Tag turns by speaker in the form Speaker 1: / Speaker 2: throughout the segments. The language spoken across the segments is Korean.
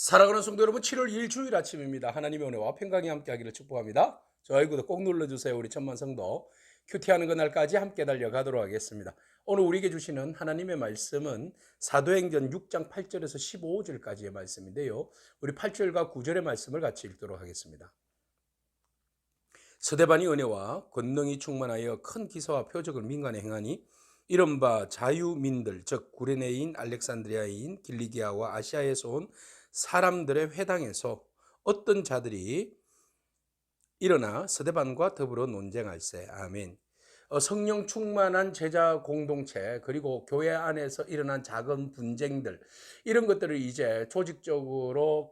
Speaker 1: 사랑하는 성도 여러분, 7월 2일 주일 아침입니다. 하나님의 은혜와 평강이 함께하기를 축복합니다. 좋아요, 구독 꼭 눌러주세요. 우리 천만 성도 큐티하는 그날까지 함께 달려가도록 하겠습니다. 오늘 우리에게 주시는 하나님의 말씀은 사도행전 6장 8절에서 15절까지의 말씀인데요. 우리 8절과 9절의 말씀을 같이 읽도록 하겠습니다. 스데반이 은혜와 권능이 충만하여 큰 기사와 표적을 민간에 행하니 이른바 자유민들, 즉 구레네인, 알렉산드리아인, 길리기아와 아시아에서 온 사람들의 회당에서 어떤 자들이 일어나 스데반과 더불어 논쟁할세. 아멘. 성령 충만한 제자 공동체, 그리고 교회 안에서 일어난 작은 분쟁들, 이런 것들을 이제 조직적으로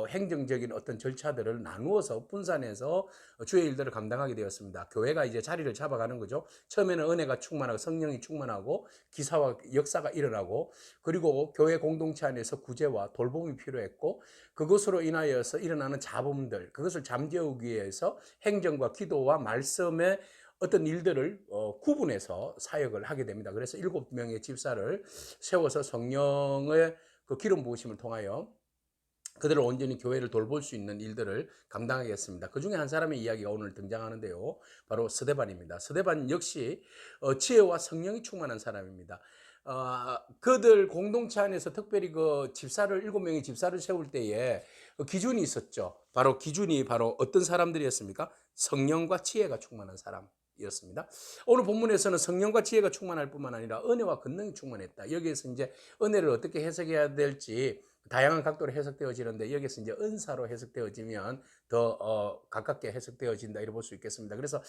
Speaker 1: 행정적인 어떤 절차들을 나누어서 분산해서 주의 일들을 감당하게 되었습니다. 교회가 이제 자리를 잡아가는 거죠. 처음에는 은혜가 충만하고 성령이 충만하고 기사와 역사가 일어나고, 그리고 교회 공동체 안에서 구제와 돌봄이 필요했고, 그것으로 인하여서 일어나는 잡음들, 그것을 잠재우기 위해서 행정과 기도와 말씀의 어떤 일들을 구분해서 사역을 하게 됩니다. 그래서 7명의 집사를 세워서 성령의 그 기름 부으심을 통하여 그들을 온전히 교회를 돌볼 수 있는 일들을 감당하겠습니다. 그 중에 한 사람의 이야기가 오늘 등장하는데요. 바로 스데반입니다. 스데반 역시 지혜와 성령이 충만한 사람입니다. 그들 공동체 안에서 특별히 그 집사를 7명의 집사를 세울 때에 기준이 있었죠. 바로 기준이 바로 어떤 사람들이었습니까? 성령과 지혜가 충만한 사람이었습니다. 오늘 본문에서는 성령과 지혜가 충만할 뿐만 아니라 은혜와 권능이 충만했다. 여기에서 이제 은혜를 어떻게 해석해야 될지 다양한 각도로 해석되어지는데, 여기서 이제 은사로 해석되어지면 더 가깝게 해석되어진다, 이렇게 볼 수 있겠습니다. 그래서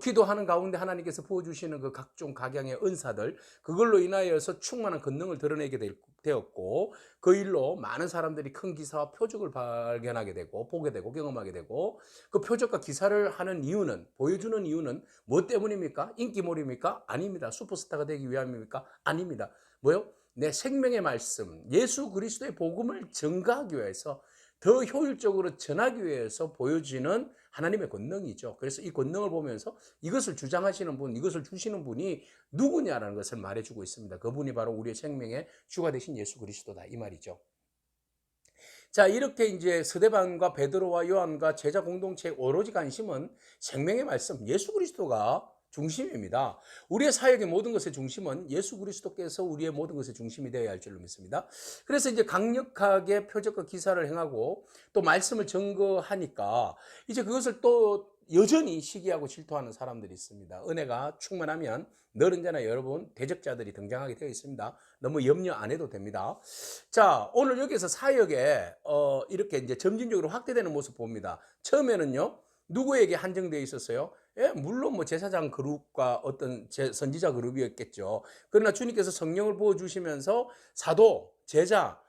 Speaker 1: 기도하는 가운데 하나님께서 부어주시는 그 각종 각양의 은사들, 그걸로 인하여서 충만한 권능을 드러내게 되었고, 그 일로 많은 사람들이 큰 기사와 표적을 발견하게 되고 보게 되고 경험하게 되고, 그 표적과 기사를 하는 이유는, 보여주는 이유는 뭐 때문입니까? 인기몰입니까? 아닙니다. 슈퍼스타가 되기 위함입니까? 아닙니다. 뭐요? 내 생명의 말씀, 예수 그리스도의 복음을 전가하기 위해서, 더 효율적으로 전하기 위해서 보여지는 하나님의 권능이죠. 그래서 이 권능을 보면서 이것을 주장하시는 분, 이것을 주시는 분이 누구냐라는 것을 말해주고 있습니다. 그분이 바로 우리의 생명의 주가 되신 예수 그리스도다, 이 말이죠. 자, 이렇게 이제 스데반과 베드로와 요한과 제자 공동체의 오로지 관심은 생명의 말씀, 예수 그리스도가 중심입니다. 우리의 사역의 모든 것의 중심은 예수 그리스도께서 우리의 모든 것의 중심이 되어야 할 줄로 믿습니다. 그래서 이제 강력하게 표적과 기사를 행하고 또 말씀을 증거하니까 이제 그것을 또 여전히 시기하고 질투하는 사람들이 있습니다. 은혜가 충만하면 너른 자나 여러분 대적자들이 등장하게 되어 있습니다. 너무 염려 안 해도 됩니다. 자, 오늘 여기서 사역에 이렇게 이제 점진적으로 확대되는 모습 봅니다. 처음에는요, 누구에게 한정되어 있었어요? 예, 물론 뭐 제사장 그룹과 어떤 선지자 그룹이었겠죠. 그러나 주님께서 성령을 부어주시면서 사도, 제자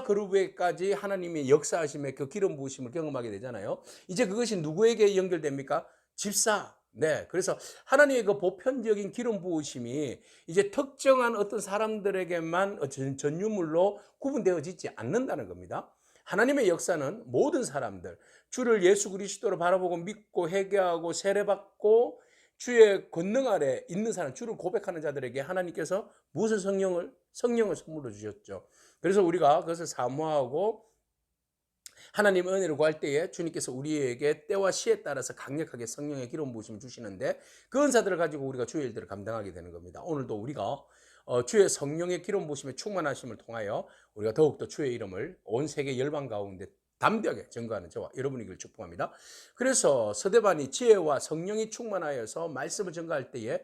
Speaker 1: 그룹에까지 하나님의 역사하심의 그 기름 부으심을 경험하게 되잖아요. 이제 그것이 누구에게 연결됩니까? 집사. 네. 그래서 하나님의 그 보편적인 기름 부으심이 이제 특정한 어떤 사람들에게만 전유물로 구분되어지지 않는다는 겁니다. 하나님의 역사는 모든 사람들, 주를 예수 그리스도로 바라보고 믿고 회개하고 세례받고 주의 권능 아래 있는 사람, 주를 고백하는 자들에게 하나님께서 무슨 성령을 선물로 주셨죠. 그래서 우리가 그것을 사모하고 하나님 은혜를 구할 때에 주님께서 우리에게 때와 시에 따라서 강력하게 성령의 기름 부으심을 주시는데, 그 은사들을 가지고 우리가 주의 일들을 감당하게 되는 겁니다. 오늘도 우리가 주의 성령의 기름 부으심의 충만하심을 통하여 우리가 더욱더 주의 이름을 온 세계 열방 가운데 담대하게 증거하는 저와 여러분이길 축복합니다. 그래서 스데반이 지혜와 성령이 충만하여서 말씀을 증거할 때에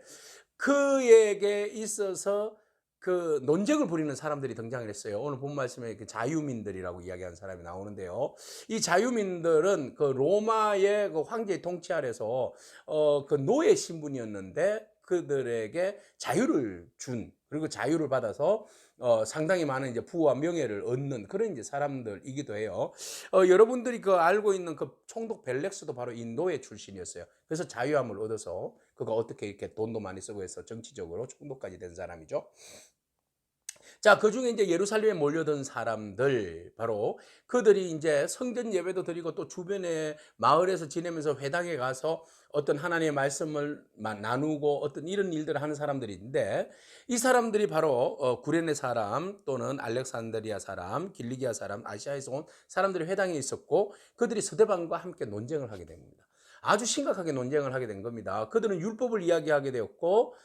Speaker 1: 그에게 있어서 그 논쟁을 벌이는 사람들이 등장을 했어요. 오늘 본 말씀에 그 자유민들이라고 이야기하는 사람이 나오는데요. 이 자유민들은 그 로마의 그 황제의 통치 아래서 그 노예 신분이었는데, 그들에게 자유를 준, 그리고 자유를 받아서 상당히 많은 이제 부와 명예를 얻는 그런 이제 사람들이기도 해요. 여러분들이 그 알고 있는 그 총독 벨렉스도 바로 이 노예 출신이었어요. 그래서 자유함을 얻어서 그가 어떻게 이렇게 돈도 많이 쓰고 해서 정치적으로 총독까지 된 사람이죠. 자, 그중에 이제 예루살렘에 몰려든 사람들, 바로 그들이 이제 성전 예배도 드리고 또 주변의 마을에서 지내면서 회당에 가서 어떤 하나님의 말씀을 나누고 어떤 이런 일들을 하는 사람들인데, 이 사람들이 바로 구레네 사람 또는 알렉산드리아 사람, 길리기아 사람, 아시아에서 온 사람들이 회당에 있었고, 그들이 스데반과 함께 논쟁을 하게 됩니다. 아주 심각하게 논쟁을 하게 된 겁니다. 그들은 율법을 이야기하게 되었고,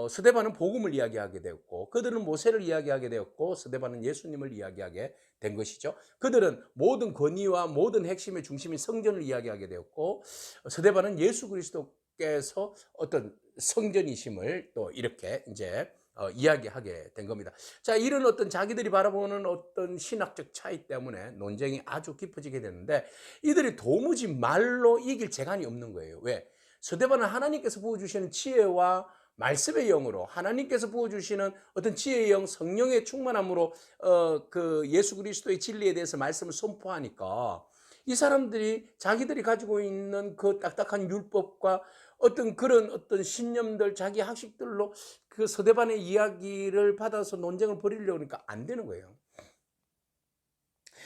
Speaker 1: 스데반은 복음을 이야기하게 되었고, 그들은 모세를 이야기하게 되었고, 스데반은 예수님을 이야기하게 된 것이죠. 그들은 모든 권위와 모든 핵심의 중심인 성전을 이야기하게 되었고, 스데반은 예수 그리스도께서 어떤 성전이심을 또 이렇게 이제 이야기하게 된 겁니다. 자, 이런 어떤 자기들이 바라보는 어떤 신학적 차이 때문에 논쟁이 아주 깊어지게 되는데, 이들이 도무지 말로 이길 재간이 없는 거예요. 왜? 스데반은 하나님께서 부어주시는 지혜와 말씀의 영으로, 하나님께서 부어주시는 어떤 지혜의 영, 성령의 충만함으로 그 예수 그리스도의 진리에 대해서 말씀을 선포하니까, 이 사람들이 자기들이 가지고 있는 그 딱딱한 율법과 어떤 그런 어떤 신념들, 자기 학식들로 그 스데반의 이야기를 받아서 논쟁을 벌이려고 하니까 안 되는 거예요.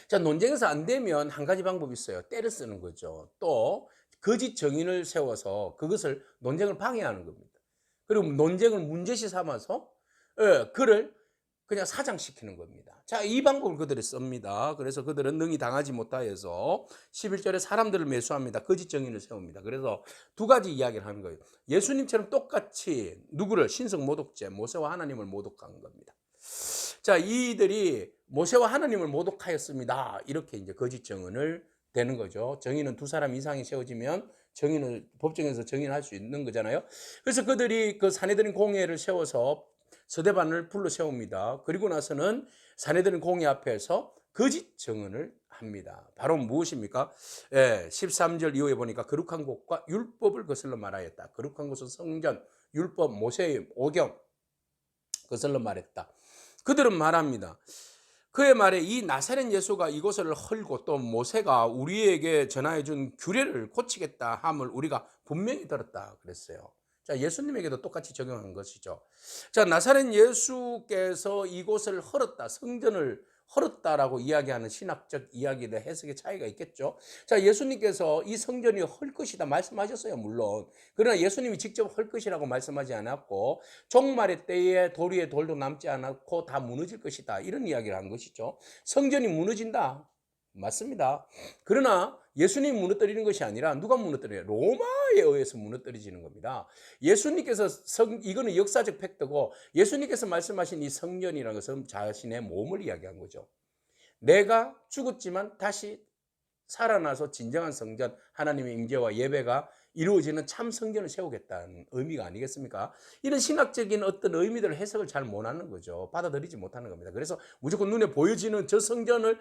Speaker 1: 자, 논쟁에서 안 되면 한 가지 방법이 있어요. 때를 쓰는 거죠. 또 거짓 정인을 세워서 그것을 논쟁을 방해하는 겁니다. 그리고 논쟁을 문제시 삼아서 그를 그냥 사장시키는 겁니다. 자, 이 방법을 그들이 씁니다. 그래서 그들은 능히 당하지 못하여서 11절에 사람들을 매수합니다. 거짓 정인을 세웁니다. 그래서 두 가지 이야기를 하는 거예요. 예수님처럼 똑같이 누구를, 신성 모독죄, 모세와 하나님을 모독한 겁니다. 자, 이들이 모세와 하나님을 모독하였습니다. 이렇게 이제 거짓 정언을 되는 거죠. 정인은 두 사람 이상이 세워지면 정인을 법정에서 정인할 수 있는 거잖아요. 그래서 그들이 그 사내들인 공회를 세워서 서대반을 불러 세웁니다. 그리고 나서는 사내들인 공회 앞에서 거짓 정언을 합니다. 바로 무엇입니까? 13절 이후에 보니까 거룩한 곳과 율법을 거슬러 말하였다. 거룩한 곳은 성전, 율법, 모세의 오경 거슬러 말했다. 그들은 말합니다. 그의 말에 이 나사렛 예수가 이곳을 헐고 또 모세가 우리에게 전하여 준 규례를 고치겠다 함을 우리가 분명히 들었다 그랬어요. 자, 예수님에게도 똑같이 적용한 것이죠. 자, 나사렛 예수께서 이곳을 헐었다, 성전을 헐었다라고 이야기하는 신학적 이야기의 해석의 차이가 있겠죠. 자, 예수님께서 이 성전이 헐 것이다 말씀하셨어요, 물론. 그러나 예수님이 직접 헐 것이라고 말씀하지 않았고, 종말의 때에 돌 위에 돌도 남지 않았고 다 무너질 것이다, 이런 이야기를 한 것이죠. 성전이 무너진다, 맞습니다. 그러나 예수님이 무너뜨리는 것이 아니라 누가 무너뜨려요? 로마에 의해서 무너뜨려지는 겁니다. 예수님께서 이거는 역사적 팩트고, 예수님께서 말씀하신 이 성전이라는 것은 자신의 몸을 이야기한 거죠. 내가 죽었지만 다시 살아나서 진정한 성전, 하나님의 임재와 예배가 이루어지는 참 성전을 세우겠다는 의미가 아니겠습니까? 이런 신학적인 어떤 의미들을 해석을 잘 못하는 거죠. 받아들이지 못하는 겁니다. 그래서 무조건 눈에 보여지는 저 성전을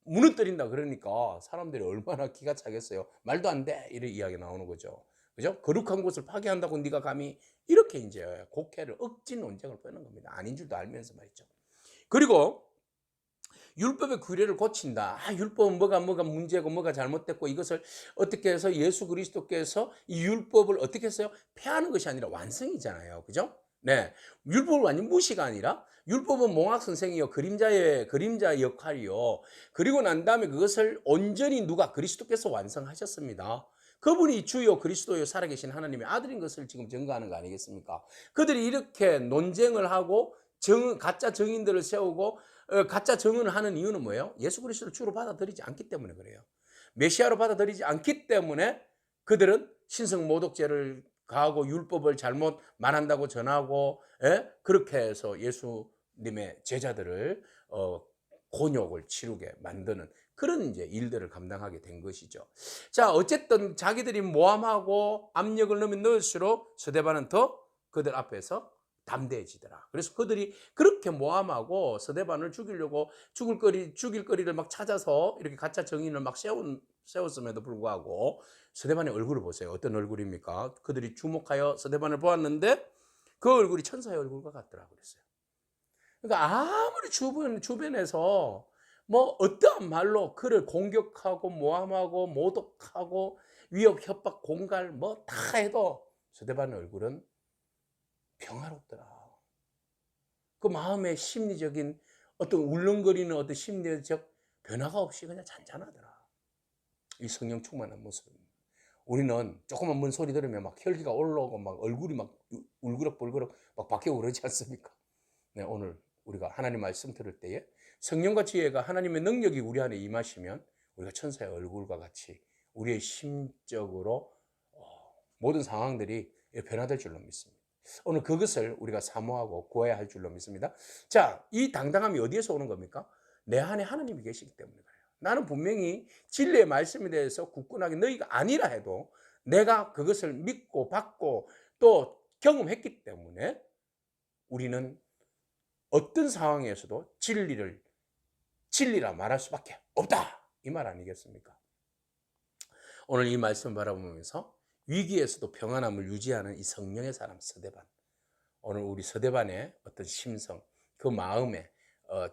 Speaker 1: 무너뜨린다 그러니까 사람들이 얼마나 기가 차겠어요. 말도 안 돼, 이런 이야기 나오는 거죠. 그죠? 거룩한 곳을 파괴한다고 네가 감히, 이렇게 이제 곡해를 억지 논쟁을 펴는 겁니다. 아닌 줄도 알면서 말이죠. 그리고 율법의 규례를 고친다. 율법은 뭐가 문제고 뭐가 잘못됐고, 이것을 어떻게 해서 예수 그리스도께서 이 율법을 어떻게 했어요? 폐하는 것이 아니라 완성이잖아요. 그죠? 네. 율법을 완전 무시가 아니라, 율법은 몽학 선생이요, 그림자의 역할이요. 그리고 난 다음에 그것을 온전히 누가, 그리스도께서 완성하셨습니다. 그분이 주요 그리스도요 살아계신 하나님의 아들인 것을 지금 증거하는 거 아니겠습니까? 그들이 이렇게 논쟁을 하고 가짜 정인들을 세우고 가짜 정언을 하는 이유는 뭐예요? 예수 그리스도를 주로 받아들이지 않기 때문에 그래요. 메시아로 받아들이지 않기 때문에 그들은 신성 모독죄를 가하고 율법을 잘못 말한다고 전하고, 그렇게 해서 예수님의 제자들을 곤욕을 치르게 만드는 그런 이제 일들을 감당하게 된 것이죠. 자, 어쨌든 자기들이 모함하고 압력을 넣으면 넣을수록 스데반은 더 그들 앞에서 담대해지더라. 그래서 그들이 그렇게 모함하고 스데반을 죽이려고 죽일 거리를 막 찾아서 이렇게 가짜 정인을 막 세웠음에도 불구하고 스데반의 얼굴을 보세요. 어떤 얼굴입니까? 그들이 주목하여 스데반을 보았는데 그 얼굴이 천사의 얼굴과 같더라고 그랬어요. 그러니까 아무리 주변에서 뭐 어떠한 말로 그를 공격하고 모함하고 모독하고 위협, 협박, 공갈 뭐 다 해도 스데반의 얼굴은 평화롭더라. 그 마음의 심리적인 어떤 울렁거리는 어떤 심리적 변화가 없이 그냥 잔잔하더라. 이 성령 충만한 모습. 우리는 조그만 뭔 소리 들으면 막 혈기가 올라오고 막 얼굴이 막 울그럭불그럭 막 바뀌고 그러지 않습니까? 네, 오늘 우리가 하나님 말씀 들을 때에 성령과 지혜가 하나님의 능력이 우리 안에 임하시면 우리가 천사의 얼굴과 같이 우리의 심적으로 모든 상황들이 변화될 줄로 믿습니다. 오늘 그것을 우리가 사모하고 구해야 할 줄로 믿습니다. 자, 이 당당함이 어디에서 오는 겁니까? 내 안에 하나님이 계시기 때문에 그래요. 나는 분명히 진리의 말씀에 대해서 굳건하게 너희가 아니라 해도 내가 그것을 믿고 받고 또 경험했기 때문에 우리는 어떤 상황에서도 진리라 말할 수밖에 없다. 이 말 아니겠습니까? 오늘 이 말씀 바라보면서 위기에서도 평안함을 유지하는 이 성령의 사람 서대반. 오늘 우리 서대반의 어떤 심성, 그 마음의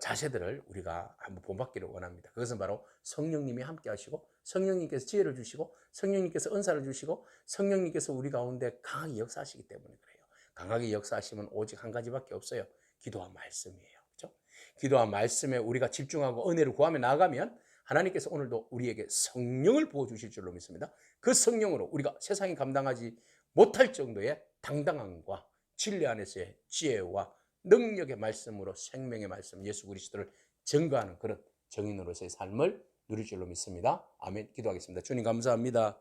Speaker 1: 자세들을 우리가 한번 본받기를 원합니다. 그것은 바로 성령님이 함께 하시고 성령님께서 지혜를 주시고 성령님께서 은사를 주시고 성령님께서 우리 가운데 강하게 역사하시기 때문에 그래요. 강하게 역사하시면 오직 한 가지밖에 없어요. 기도와 말씀이에요. 그렇죠? 기도와 말씀에 우리가 집중하고 은혜를 구하며 나아가면 하나님께서 오늘도 우리에게 성령을 부어주실 줄로 믿습니다. 그 성령으로 우리가 세상이 감당하지 못할 정도의 당당함과 진리 안에서의 지혜와 능력의 말씀으로 생명의 말씀 예수 그리스도를 증거하는 그런 정인으로서의 삶을 누릴 줄로 믿습니다. 아멘. 기도하겠습니다. 주님 감사합니다.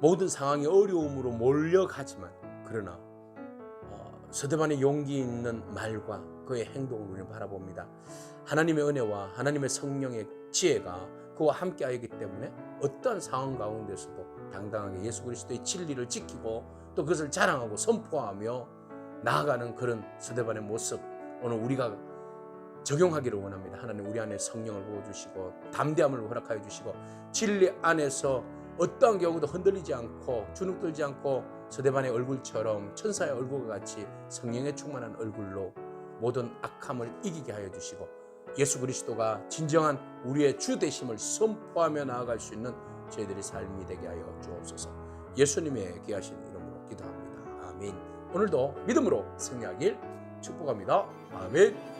Speaker 1: 모든 상황이 어려움으로 몰려가지만 그러나 서대반의 용기 있는 말과 그의 행동을 우리는 바라봅니다. 하나님의 은혜와 하나님의 성령의 지혜가 그와 함께하기 때문에 어떠한 상황 가운데서도 당당하게 예수 그리스도의 진리를 지키고 또 그것을 자랑하고 선포하며 나아가는 그런 서대반의 모습 오늘 우리가 적용하기를 원합니다. 하나님 우리 안에 성령을 부어주시고 담대함을 허락하여 주시고 진리 안에서 어떠한 경우도 흔들리지 않고 주눅들지 않고 서대반의 얼굴처럼 천사의 얼굴과 같이 성령의 충만한 얼굴로 모든 악함을 이기게 하여 주시고 예수 그리스도가 진정한 우리의 주 되심을 선포하며 나아갈 수 있는 저희들의 삶이 되게 하여 주옵소서. 예수님의 귀하신 이름으로 기도합니다. 아멘. 오늘도 믿음으로 승리하길 축복합니다. 아멘.